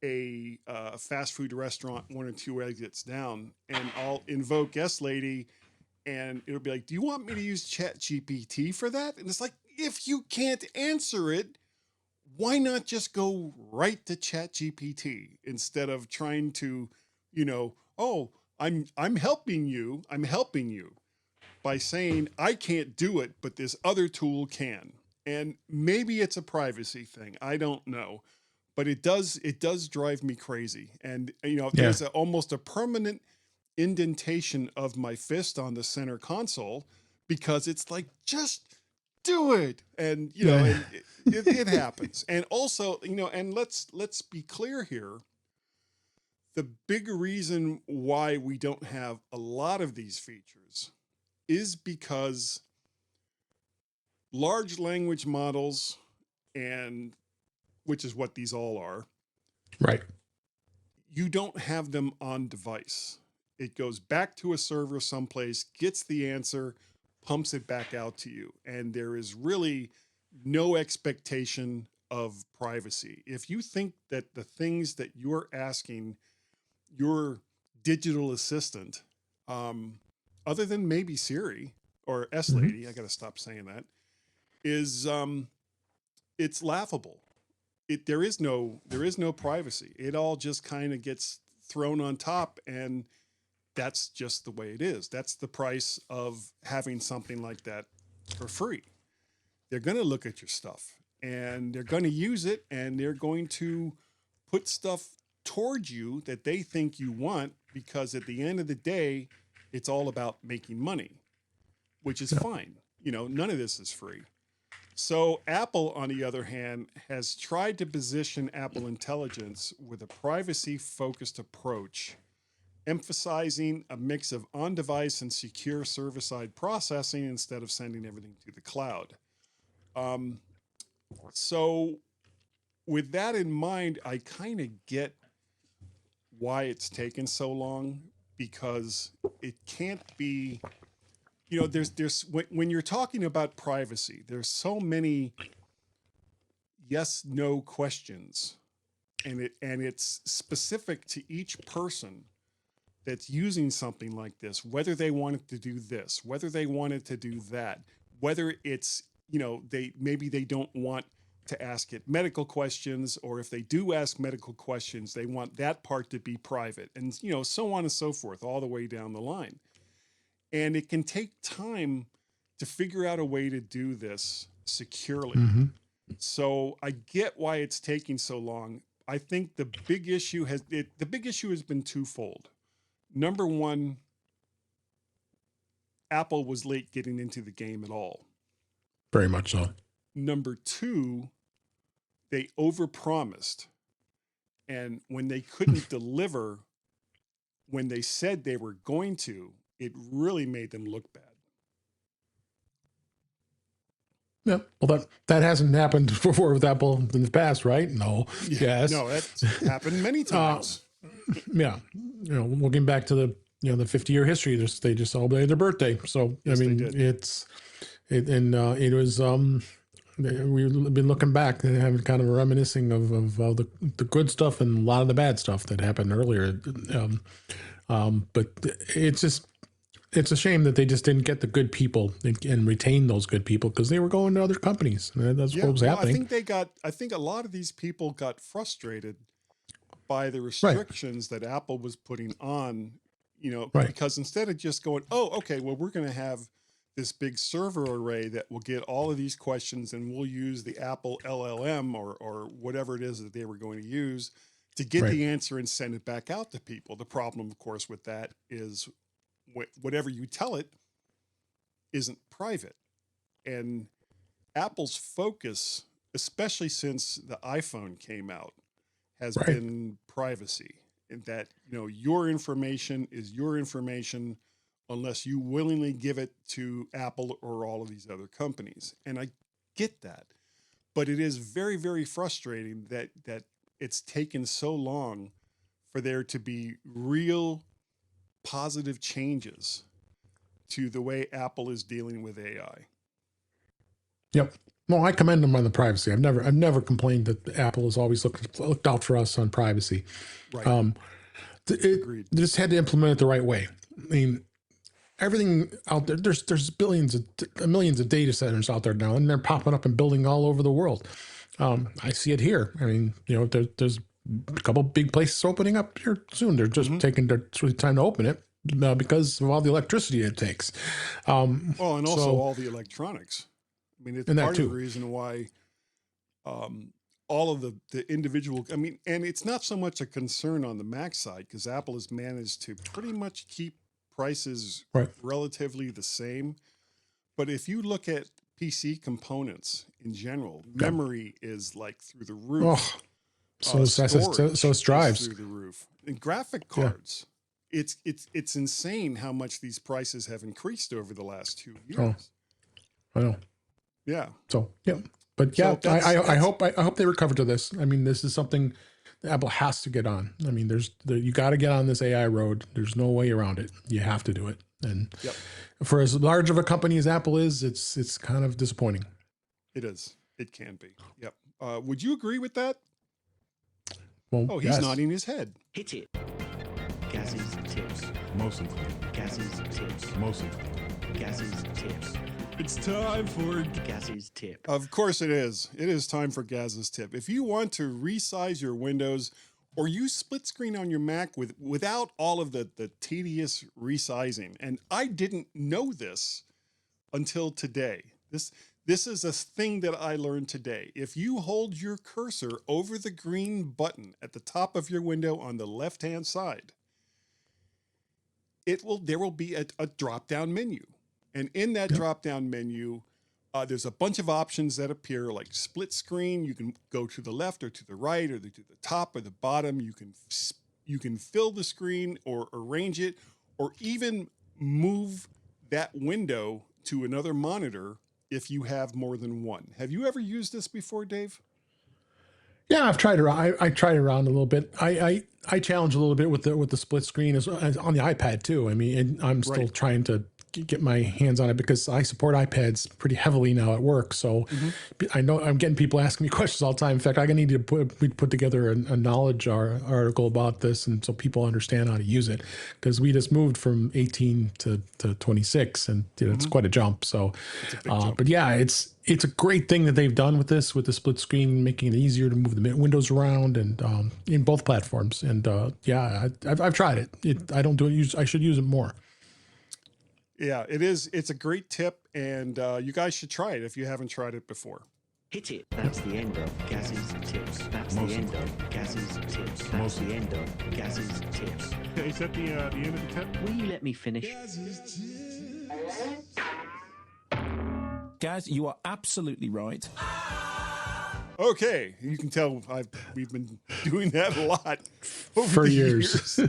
a fast food restaurant 1 or 2 exits down, and I'll invoke S-Lady, and it'll be like, do you want me to use Chat GPT for that? And it's like, if you can't answer it, why not just go right to Chat GPT instead of trying to, oh, I'm helping you by saying I can't do it, but this other tool can. And maybe it's a privacy thing, I don't know. But it does drive me crazy. And, there's almost a permanent indentation of my fist on the center console, because it's like, just do it. And, and it happens. And also, and let's be clear here. The big reason why we don't have a lot of these features is because large language models, and which is what these all are, right? You don't have them on device. It goes back to a server someplace, gets the answer, pumps it back out to you. And there is really no expectation of privacy. If you think that the things that you're asking your digital assistant, other than maybe Siri or S-Lady, I got to stop saying that, is it's laughable. There is no privacy. It all just kind of gets thrown on top, and that's just the way it is. That's the price of having something like that for free. They're going to look at your stuff, and they're going to use it, and they're going to put stuff towards you that they think you want, because at the end of the day, it's all about making money, which is fine. None of this is free. So Apple, on the other hand, has tried to position Apple Intelligence with a privacy-focused approach, emphasizing a mix of on-device and secure server-side processing instead of sending everything to the cloud. So with that in mind, I kind of get why it's taken so long, because it can't be... there's when you're talking about privacy, there's so many yes/no questions and it's specific to each person that's using something like this, whether they wanted to do this, whether they wanted to do that, whether it's, maybe they don't want to ask it medical questions, or if they do ask medical questions, they want that part to be private, and, so on and so forth, all the way down the line. And it can take time to figure out a way to do this securely. Mm-hmm. So I get why it's taking so long. I think the big issue has been twofold. Number one, Apple was late getting into the game at all. Very much so. Number two, they overpromised. And when they couldn't deliver when they said they were going to, it really made them look bad. Yeah, well, that hasn't happened before with Apple in the past, right? No. Yeah, yes. No, that's happened many times. Yeah, looking back to the 50-year history, they just celebrated their birthday. So yes, I mean, it was we've been looking back and having kind of a reminiscing of the good stuff and a lot of the bad stuff that happened earlier. But it's a shame that they just didn't get the good people and retain those good people, because they were going to other companies. That's what was happening. I think a lot of these people got frustrated by the restrictions that Apple was putting on, because instead of just going, oh, okay, well, we're going to have this big server array that will get all of these questions, and we'll use the Apple LLM or whatever it is that they were going to use to get the answer and send it back out to people. The problem, of course, with that is whatever you tell it isn't private. And Apple's focus, especially since the iPhone came out, has been privacy, and that, your information is your information unless you willingly give it to Apple or all of these other companies. And I get that, but it is very, very frustrating that it's taken so long for there to be real positive changes to the way Apple is dealing with AI. Yep. No, I commend them on the privacy. I've never complained that Apple has always looked out for us on privacy. Right. Agreed. They just had to implement it the right way. I mean, everything out there, there's millions of data centers out there now, and they're popping up and building all over the world. I see it here. I mean, there's a couple big places opening up here soon. They're just taking their sweet time to open it because of all the electricity it takes. And also all the electronics. I mean, it's part of the reason why all of the individual, and it's not so much a concern on the Mac side, because Apple has managed to pretty much keep prices relatively the same. But if you look at PC components in general, memory is like through the roof. So it's drives through the roof. And graphic cards, it's insane how much these prices have increased over the last 2 years. I know. Yeah. So but I hope they recover to this. I mean, this is something Apple has to get on. I mean, you got to get on this AI road. There's no way around it. You have to do it. And for as large of a company as Apple is, it's kind of disappointing. It is. It can be. Yep. Would you agree with that? Well, he's nodding his head. Hit it. Gaz's tips. Mostly. Gaz's tips. Mostly. Gaz's tips. It's time for Gaz's tip. Of course it is. It is time for Gaz's tip. If you want to resize your windows or use split screen on your Mac without all of the tedious resizing, and I didn't know this until today. This is a thing that I learned today. If you hold your cursor over the green button at the top of your window on the left-hand side, there will be a drop-down menu. And in that drop-down menu, there's a bunch of options that appear, like split screen. You can go to the left or to the right or to the top or the bottom. You can fill the screen or arrange it, or even move that window to another monitor if you have more than one. Have you ever used this before, Dave? Yeah, I've tried around. I tried around a little bit. I challenge a little bit with the split screen as on the iPad too. I mean, I'm still trying to get my hands on it because I support iPads pretty heavily now at work. So I know I'm getting people asking me questions all the time. In fact, I need to put together a knowledge article about this, and so people understand how to use it, because we just moved from 18 to 26, and it's quite a jump. So, but yeah, it's a great thing that they've done with this, with the split screen, making it easier to move the windows around, and in both platforms. And yeah, I've tried it. I don't do it. I should use it more. Yeah, it is. It's a great tip, and you guys should try it if you haven't tried it before. Hit it. That's the end of Gaz's tips. That's the end of Gaz's tips. That's the end of Gaz's tips. Is that the end of the tip? Will you let me finish? Gaz, you are absolutely right. Okay, you can tell we've been doing that a lot over for the years.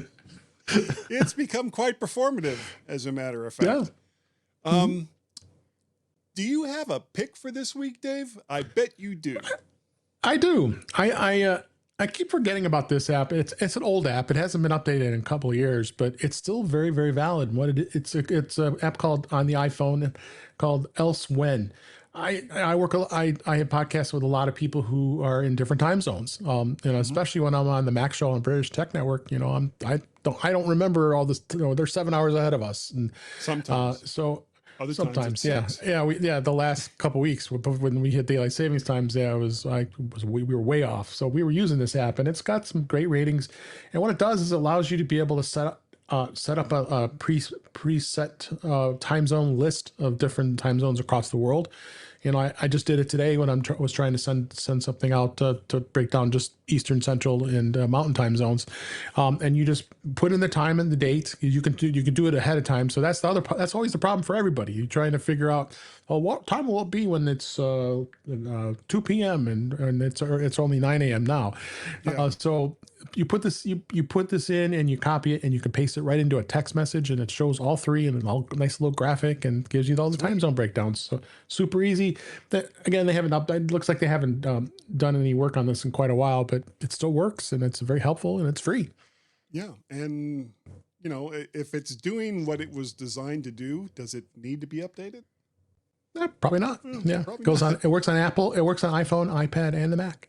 It's become quite performative, as a matter of fact. Yeah. Do you have a pick for this week, Dave? I bet you do. I do. I keep forgetting about this app. It's an old app. It hasn't been updated in a couple of years, but it's still very, very valid. It's an app called on the iPhone called Elsewhen. I have podcasts with a lot of people who are in different time zones. Especially when I'm on the Mac Show on British Tech Network, I don't remember all this. They're 7 hours ahead of us, and sometimes. Other sometimes, the last couple of weeks when we hit daylight savings times, we were way off. So we were using this app, and it's got some great ratings. And what it does is it allows you to be able to set up a preset time zone list of different time zones across the world. I just did it today when I was trying to send something out to break down just Eastern, Central, and Mountain time zones. And you just put in the time and the date. You can do it ahead of time. So that's that's always the problem for everybody. You're trying to figure out, what time will it be when it's 2 p.m. and it's only 9 a.m. now. Yeah. So you put this in, and you copy it, and you can paste it right into a text message, and it shows all three and a nice little graphic, and gives you all the time zone breakdowns. So super easy. Again, they haven't updated. It looks like they haven't done any work on this in quite a while, but it still works, and it's very helpful, and it's free. Yeah, and if it's doing what it was designed to do, does it need to be updated? Probably not. It works on Apple. It works on iPhone, iPad, and the Mac.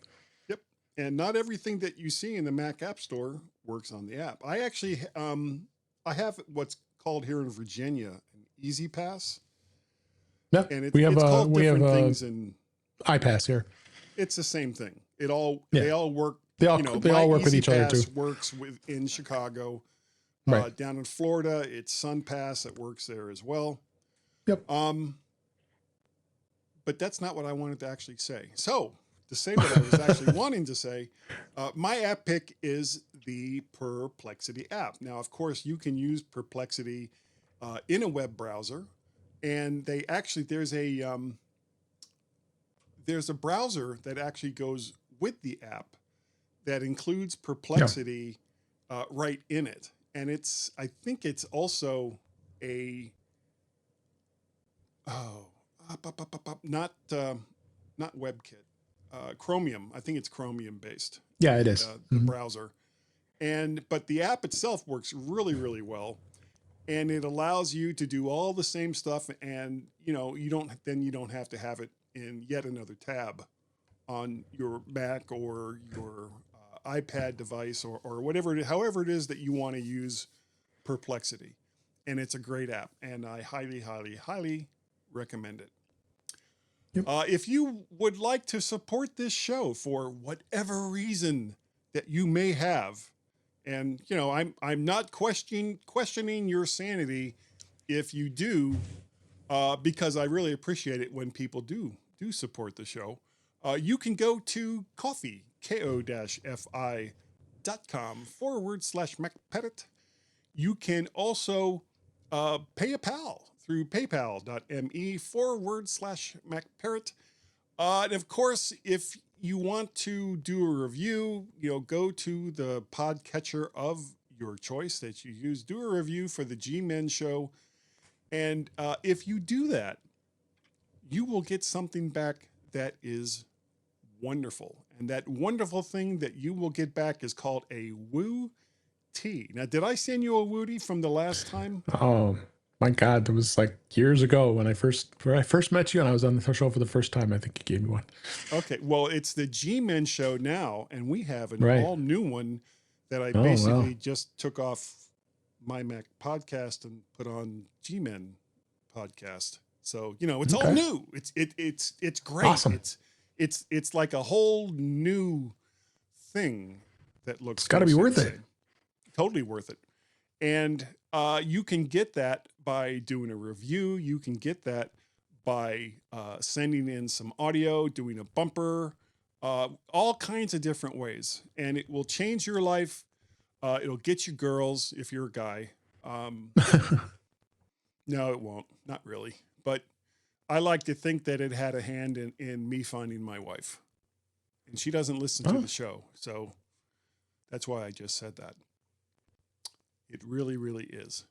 Yep. And not everything that you see in the Mac App Store works on the app. I actually, I have what's called here in Virginia an Easy Pass. Yep. And we have things in iPass here. It's the same thing. They all work. They all work with each other too. Works in Chicago. Right. Down in Florida, it's SunPass that works there as well. Yep. But that's not what I wanted to actually say. So to say what I was actually wanting to say, my app pick is the Perplexity app. Now, of course, you can use Perplexity in a web browser, and there's a browser that actually goes with the app that includes Perplexity right in it. And I think it's also not WebKit, Chromium. I think it's Chromium based. Yeah, it is. The browser. But the app itself works really, really well. And it allows you to do all the same stuff. And, you don't have to have it in yet another tab on your Mac or your iPad device or however it is that you want to use Perplexity. And it's a great app, and I highly, highly, highly recommend it. Yep. If you would like to support this show for whatever reason that you may have, and I'm not questioning your sanity if you do, because I really appreciate it when people do support the show. You can go to Ko-fi, ko-fi.com/MacParrot. You can also pay a pal through paypal.me/MacParrot. And of course, if you want to do a review, go to the podcatcher of your choice that you use. Do a review for the Gmen Show. And if you do that, you will get something back that is wonderful. And that wonderful thing that you will get back is called a Woo Tea. Now, did I send you a Woody from the last time? Oh, My God, that was like years ago when I first met you, and I was on the show for the first time. I think you gave me one. Okay, well, it's the Gmen Show now, and we have an Right. all new one that I Oh, basically wow. just took off my Mac podcast and put on Gmen podcast. So it's all Okay. new. It's great. Awesome. It's like a whole new thing that looks. It's got to be worth it. Totally worth it. And you can get that by doing a review. You can get that by sending in some audio, doing a bumper, all kinds of different ways. And it will change your life. It'll get you girls if you're a guy. No, it won't. Not really. But I like to think that it had a hand in me finding my wife. And she doesn't listen to the show. So that's why I just said that. It really, really is.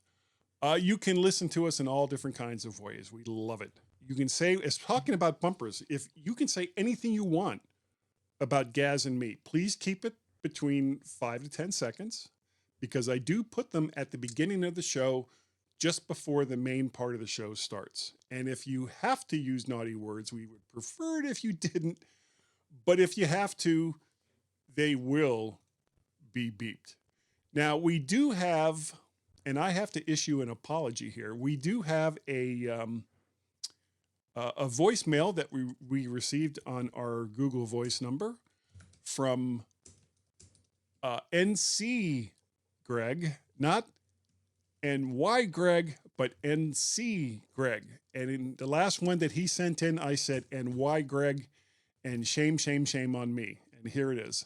You can listen to us in all different kinds of ways. We love it. You can say, as talking about bumpers, if you can say anything you want about Gaz and me, please keep it between 5 to 10 seconds, because I do put them at the beginning of the show, just before the main part of the show starts. And if you have to use naughty words, we would prefer it if you didn't. But if you have to, they will be beeped. Now, we do have, and I have to issue an apology here, we do have a voicemail that we received on our Google Voice number from NC Greg, not NY Greg, but NC Greg. And in the last one that he sent in, I said NY Greg, and shame, shame, shame on me. And here it is.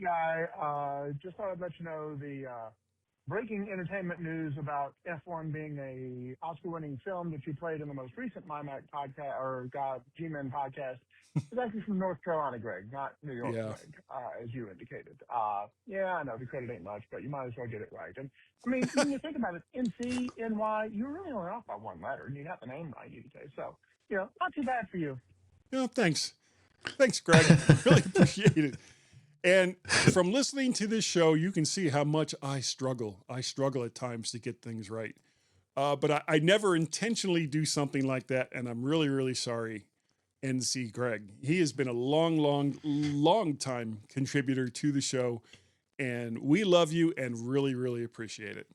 Guy, just thought I'd let you know the breaking entertainment news about F1 being a Oscar-winning film that you played in the most recent MyMac podcast or Gmen podcast is actually from North Carolina, Greg, not New York, Greg, as you indicated. Yeah, I know the credit ain't much, but you might as well get it right. And I mean, when you think about it, NC, NY, you're really only off by one letter, and you got the name right, you say. So, not too bad for you. No, thanks. Thanks, Greg. Really appreciate it. And from listening to this show, you can see how much I struggle. I struggle at times to get things right. But I never intentionally do something like that. And I'm really, really sorry, NC Greg. He has been a long time contributor to the show. And we love you and really, really appreciate it.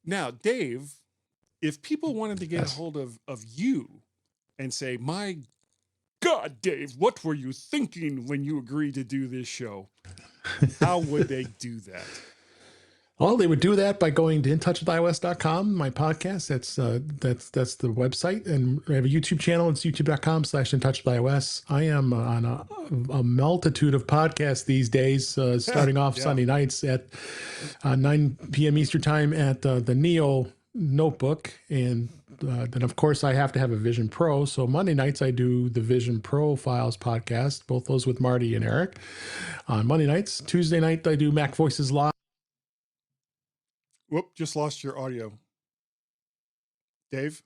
Now, Dave, if people wanted to get a hold of you and say, my God, Dave, what were you thinking when you agreed to do this show? How would they do that? Well, they would do that by going to intouchwithios.com, my podcast. That's the website. And I have a YouTube channel. It's youtube.com/intouchwithios. I am on a multitude of podcasts these days, starting off Sunday nights at 9 p.m. Eastern time at the Neo Notebook. And then, of course, I have to have a Vision Pro. So Monday nights, I do the Vision Pro Files podcast, both those with Marty and Eric on Monday nights. Tuesday night, I do Mac Voices Live. Whoop, just lost your audio. Dave?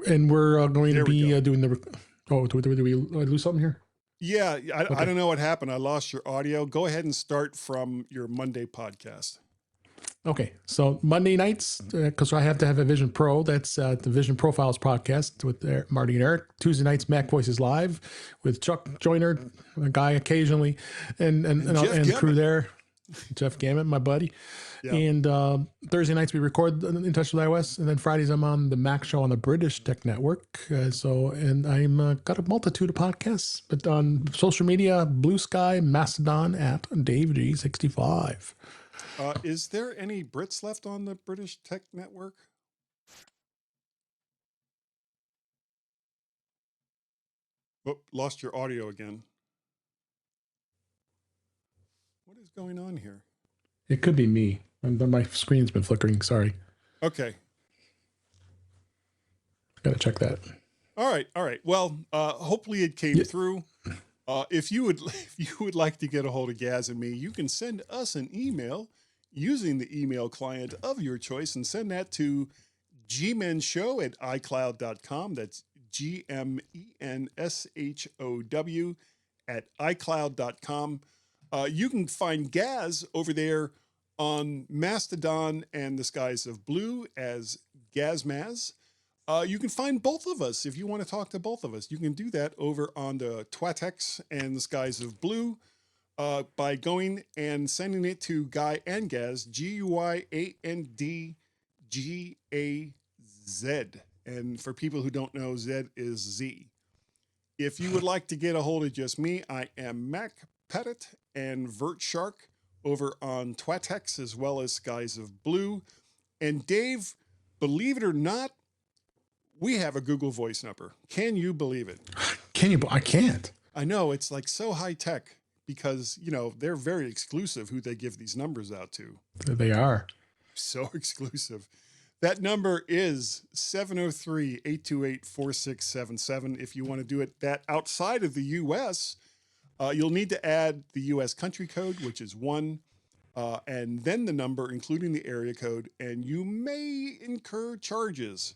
And we're going to be doing the... Oh, do we lose something here? Yeah, I don't know what happened. I lost your audio. Go ahead and start from your Monday podcast. Okay, so Monday nights, because I have to have a Vision Pro, that's the Vision Profiles podcast with Marty and Eric. Tuesday nights, Mac Voices Live with Chuck Joyner, a guy occasionally, and the crew there. Jeff Gammett, my buddy. Yeah. And Thursday nights we record In Touch with iOS, and then Fridays I'm on the Mac Show on the British Tech Network. And I'm got a multitude of podcasts, but on social media, BlueSky, Mastadon at DaveG65. Is there any Brits left on the British Tech Network? Oh, lost your audio again. What is going on here? It could be me. My screen's been flickering. Sorry. Okay. Got to check that. All right. Well, hopefully it came through. If you would like to get a hold of Gaz and me, you can send us an email using the email client of your choice and send that to gmenshow at icloud.com. That's GMENSHOW at icloud.com. You can find Gaz over there on Mastadon and the Skies of Blue as GazMaz. You can find both of us if you want to talk to both of us. You can do that over on the Twatex and the Skies of Blue by going and sending it to Guy and Gaz, GUYANDGAZ. And for people who don't know, Z is Z. If you would like to get a hold of just me, I am MacParrot and VertShark over on Twatex as well as Skies of Blue. And Dave, believe it or not, we have a Google Voice number. Can you believe it? Can you? I can't. I know, it's like so high tech because, you know, they're very exclusive who they give these numbers out to. They are. So exclusive. That number is 703-828-4677. If you want to do it that outside of the U.S., you'll need to add the U.S. country code, which is 1, and then the number, including the area code, and you may incur charges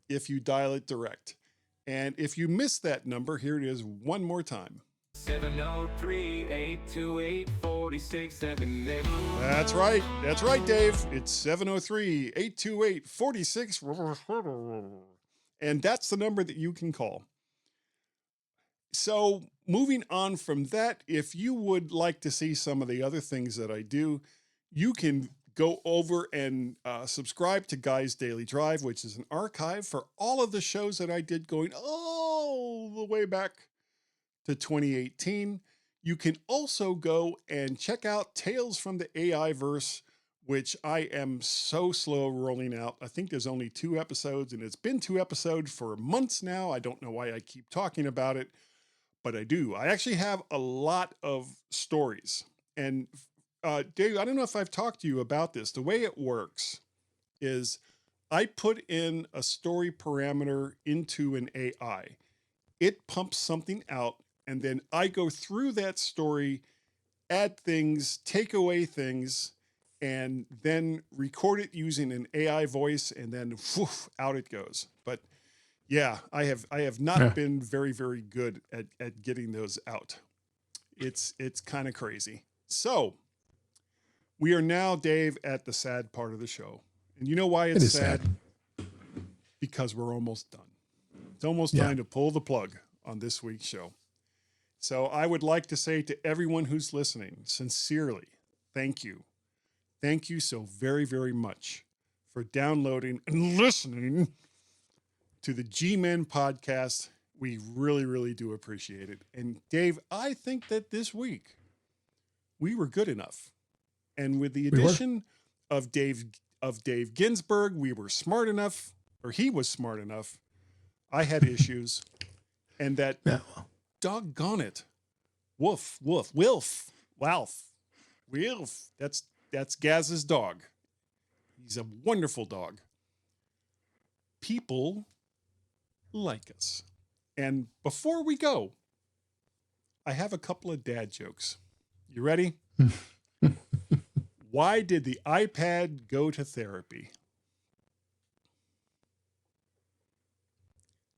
if you dial it direct. And if you miss that number, here it is one more time. 703-828-4678. That's right. That's right, Dave. It's 703-828-46. And that's the number that you can call. So moving on from that, if you would like to see some of the other things that I do, you can go over and subscribe to Guy's Daily Drive, which is an archive for all of the shows that I did going all the way back to 2018. You can also go and check out Tales from the AI Verse, which I am so slow rolling out. I think there's only 2 episodes, and it's been 2 episodes for months now. I don't know why I keep talking about it, but I do. I actually have a lot of stories. And Dave, I don't know if I've talked to you about this. The way it works is I put in a story parameter into an AI. It pumps something out, and then I go through that story, add things, take away things, and then record it using an AI voice, and then whoosh, out it goes. But yeah, I have not been very, very good at getting those out. It's kind of crazy. So we are now, Dave, at the sad part of the show. And you know why it's sad? Because we're almost done. It's almost time to pull the plug on this week's show. So I would like to say to everyone who's listening, sincerely, thank you. Thank you so very, very much for downloading and listening to the Gmen podcast. We really, really do appreciate it. And Dave, I think that this week we were good enough. And with the addition of Dave Ginsburg, we were smart enough, or he was smart enough. I had issues. And that doggone it. Wolf. That's Gaz's dog. He's a wonderful dog. People like us. And before we go, I have a couple of dad jokes. You ready? Why did the iPad go to therapy?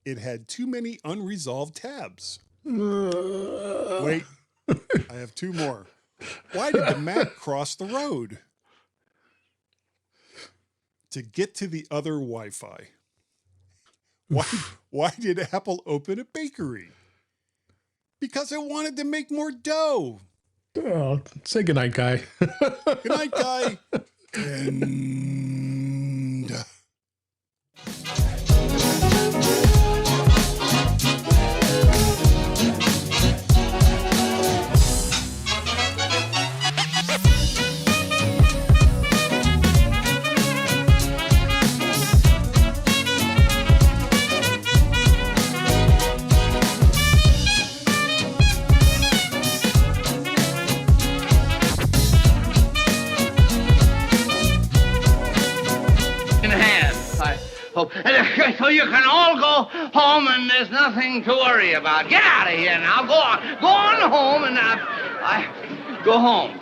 It had too many unresolved tabs. Wait, I have 2 more. Why did the Mac cross the road? To get to the other Wi-Fi. Why did Apple open a bakery? Because it wanted to make more dough. Oh, say goodnight, Guy. Good night, Guy. And so you can all go home and there's nothing to worry about. Get out of here now. Go on home and go home.